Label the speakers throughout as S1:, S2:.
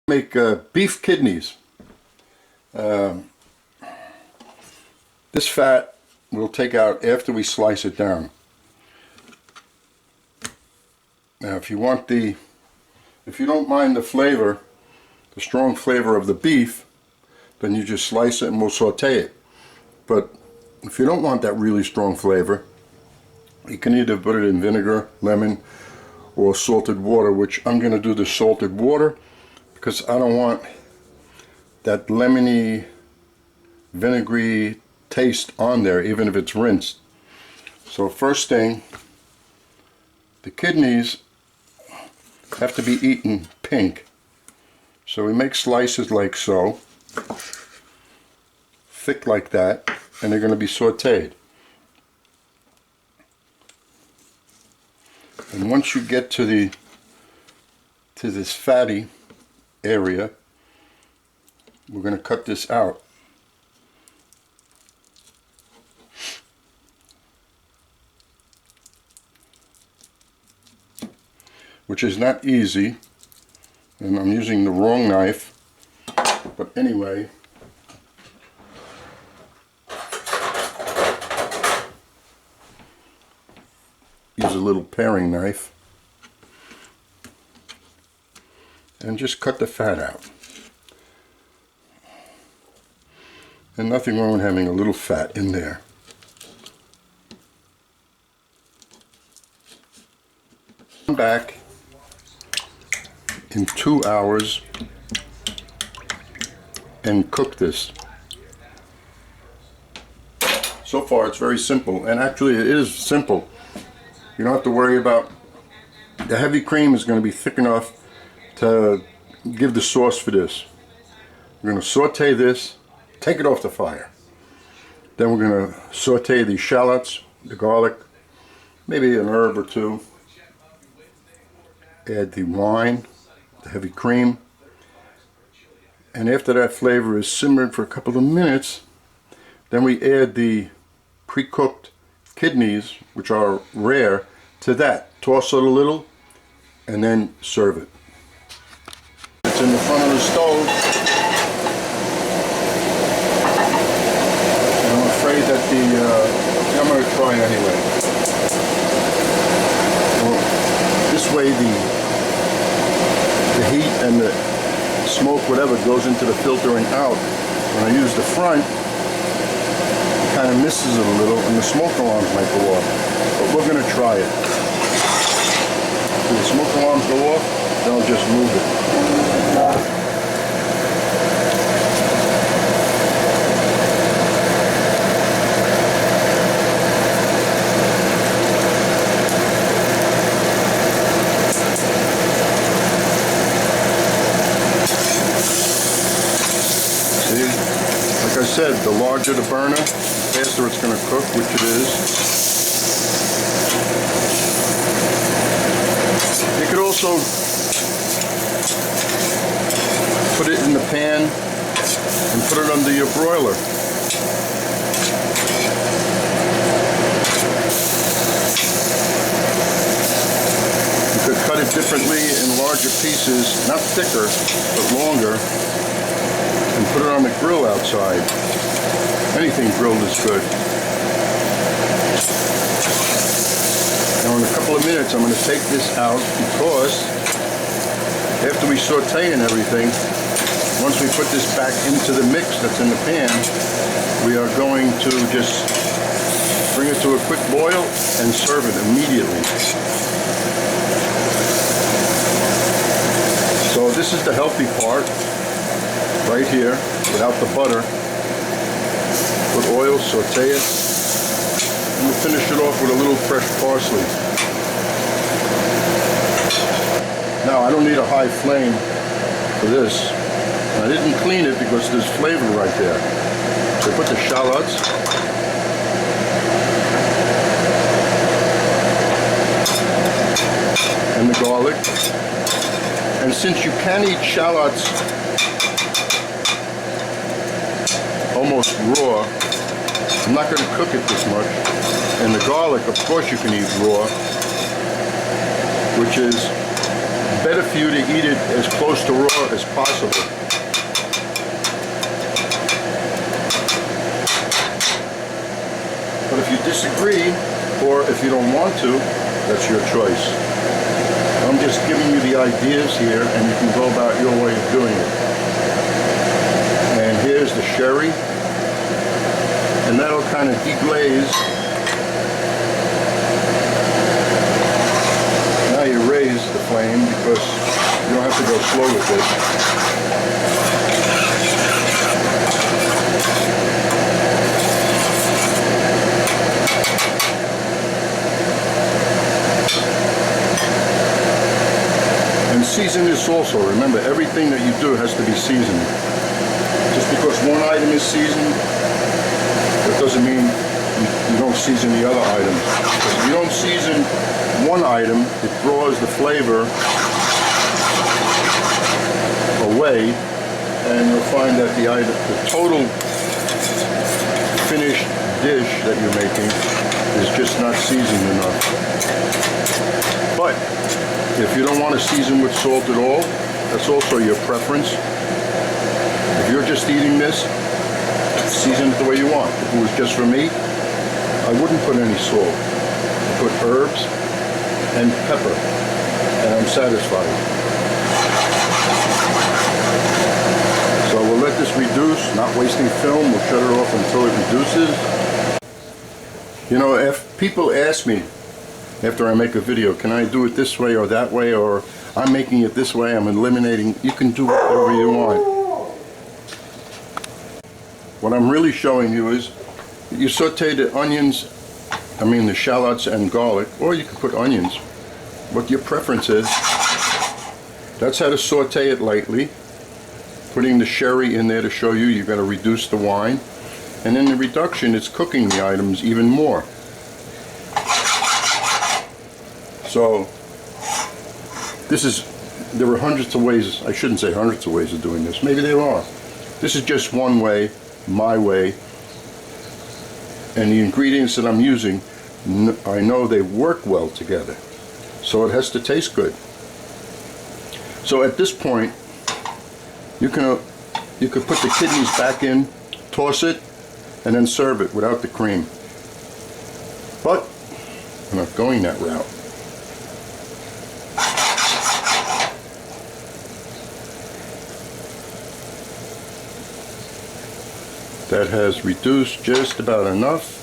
S1: Make beef kidneys. This fat we'll take out after we slice it down. Now if you don't mind the flavor, the strong flavor of the beef, then you just slice it and we'll saute it. But if you don't want that really strong flavor, you can either put it in vinegar, lemon, or salted water, which I'm going to do the salted water because I don't want that lemony, vinegary taste on there, even if it's rinsed. So first thing, the kidneys have to be eaten pink. So we make slices like so, thick like that, and they're going to be sauteed. And once you get to this fatty area, we're going to cut this out. Which is not easy, and I'm using the wrong knife, but anyway, use a little paring knife and just cut the fat out. And nothing wrong with having a little fat in there. Come back in 2 hours and cook this. So far it's very simple, and actually it is simple. You don't have to worry about, the heavy cream is going to be thick enough to give the sauce for this. We're going to saute this, take it off the fire. Then we're going to saute the shallots, the garlic, maybe an herb or two. Add the wine, the heavy cream, and after that flavor is simmered for a couple of minutes, then we add the pre-cooked kidneys, which are rare, to that. Toss it a little and then serve it. It's in the front of the stove, and I'm afraid that I'm going to try anyway. Well, this way the heat and the smoke, whatever, goes into the filter and out. When I use the front, it kind of misses it a little and the smoke alarms might go off. But we're going to try it. If the smoke alarms go off, then I'll just move it. Like I said, the larger the burner, the faster it's going to cook, which it is. You could also put it in the pan and put it under your broiler. You could cut it differently in larger pieces, not thicker, but longer, and put it on the grill outside. Anything grilled is good. Now in a couple of minutes I'm going to take this out because after we saute and everything, once we put this back into the mix that's in the pan, we are going to just bring it to a quick boil and serve it immediately. So this is the healthy part. Right here, without the butter. Put oil, saute it, and we'll finish it off with a little fresh parsley. Now I don't need a high flame for this. I didn't clean it because there's flavor right there. So put the shallots. And the garlic. And since you can eat shallots almost raw, I'm not going to cook it this much. And the garlic, of course, you can eat raw, which is better for you to eat it as close to raw as possible. But if you disagree, or if you don't want to, that's your choice. I'm just giving you the ideas here, and you can go about your way of doing it. And here's the sherry, and that'll kind of deglaze. Now you raise the flame because you don't have to go slow with this. And season this also. Remember, everything that you do has to be seasoned. Just because one item is seasoned, that doesn't mean you don't season the other items. Because if you don't season one item, it draws the flavor away, and you'll find that the total finished dish that you're making is just not seasoned enough. But if you don't want to season with salt at all, that's also your preference. If you're just eating this, season it the way you want. If it was just for me, I wouldn't put any salt. I put herbs and pepper, and I'm satisfied. So we'll let this reduce, not wasting film. We'll shut it off until it reduces. You know, if people ask me after I make a video, can I do it this way or that way, or I'm making it this way, I'm eliminating, you can do whatever you want. What I'm really showing you is you saute the onions, the shallots and garlic, or you could put onions, what your preference is. That's how to saute it lightly. Putting the sherry in there to show you you're going to reduce the wine, and in the reduction it's cooking the items even more. So there are hundreds of ways, I shouldn't say hundreds of ways of doing this, maybe there are. This is just one way, my way, and the ingredients that I'm using, I know they work well together, so it has to taste good. So at this point, you could put the kidneys back in, toss it, and then serve it without the cream. But I'm not going that route. That has reduced just about enough.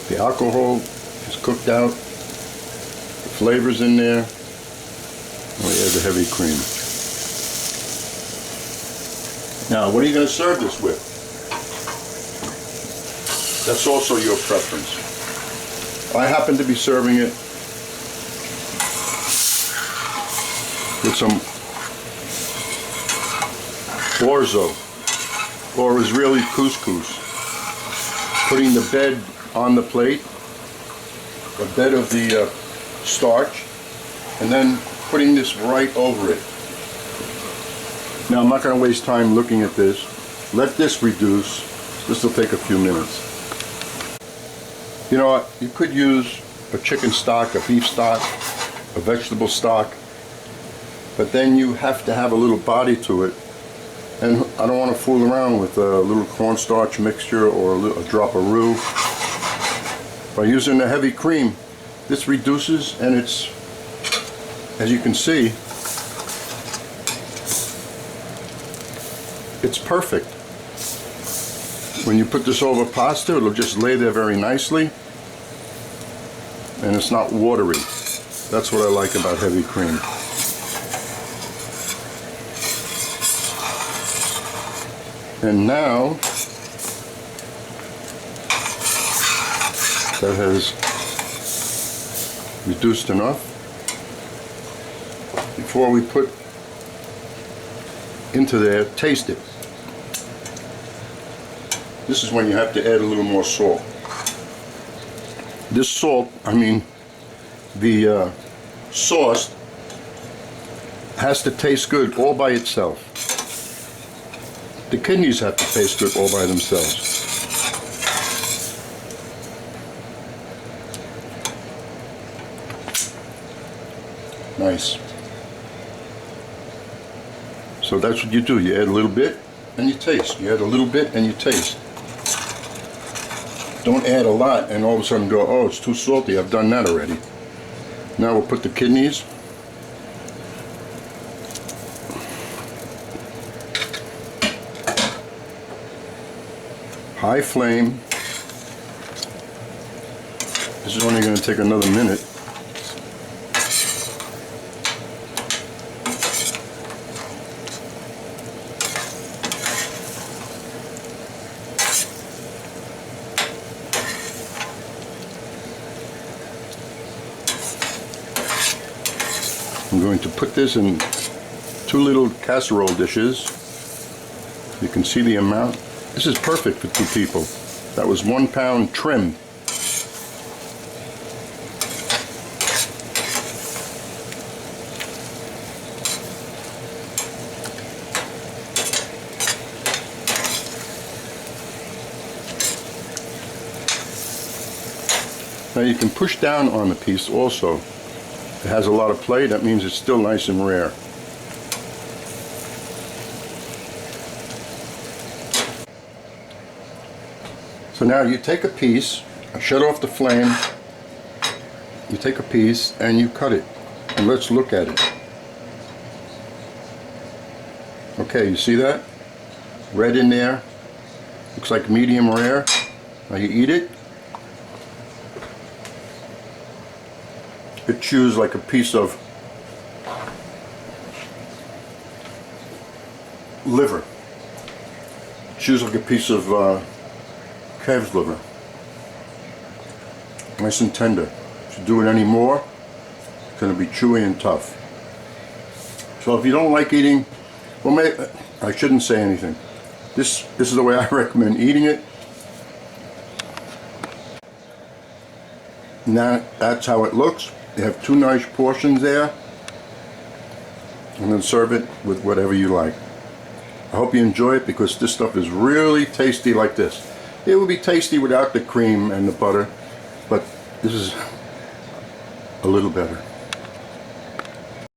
S1: The alcohol is cooked out. The flavor's in there. And we add the heavy cream. Now, what are you going to serve this with? That's also your preference. I happen to be serving it with some orzo, or Israeli couscous. Putting the bed on the plate, a bed of the starch, and then putting this right over it. Now I'm not going to waste time looking at this. Let this reduce. This will take a few minutes. You know what? You could use a chicken stock, a beef stock, a vegetable stock, but then you have to have a little body to it. And I don't want to fool around with a little cornstarch mixture or a drop of roux. By using the heavy cream, this reduces, and it's, as you can see, it's perfect. When you put this over pasta, it'll just lay there very nicely, and it's not watery. That's what I like about heavy cream. And now that has reduced enough, before we put into there, taste it. This is when you have to add a little more salt. This salt, the sauce has to taste good all by itself. The kidneys have to taste good all by themselves. nice. So that's what you do. You add a little bit and you taste. You add a little bit and you taste. Don't add a lot and all of a sudden go, oh, it's too salty. I've done that already. Now we'll put the kidneys. High flame. This is only going to take another minute. I'm going to put this in 2 little casserole dishes. You can see the amount. This is perfect for 2 people. That was 1 pound trim. Now you can push down on the piece also. It has a lot of play, that means it's still nice and rare. So now you take a piece, shut off the flame, you take a piece and you cut it. And let's look at it. Okay, you see that? Red in there. Looks like medium rare. Now you eat it. It chews like a piece of liver. It chews like a piece of calf's liver. Nice and tender. If you do it anymore, it's going to be chewy and tough. So if you don't like eating, well, I shouldn't say anything. This is the way I recommend eating it. Now that's how it looks. You have 2 nice portions there, and then serve it with whatever you like. I hope you enjoy it because this stuff is really tasty like this. It would be tasty without the cream and the butter, but this is a little better.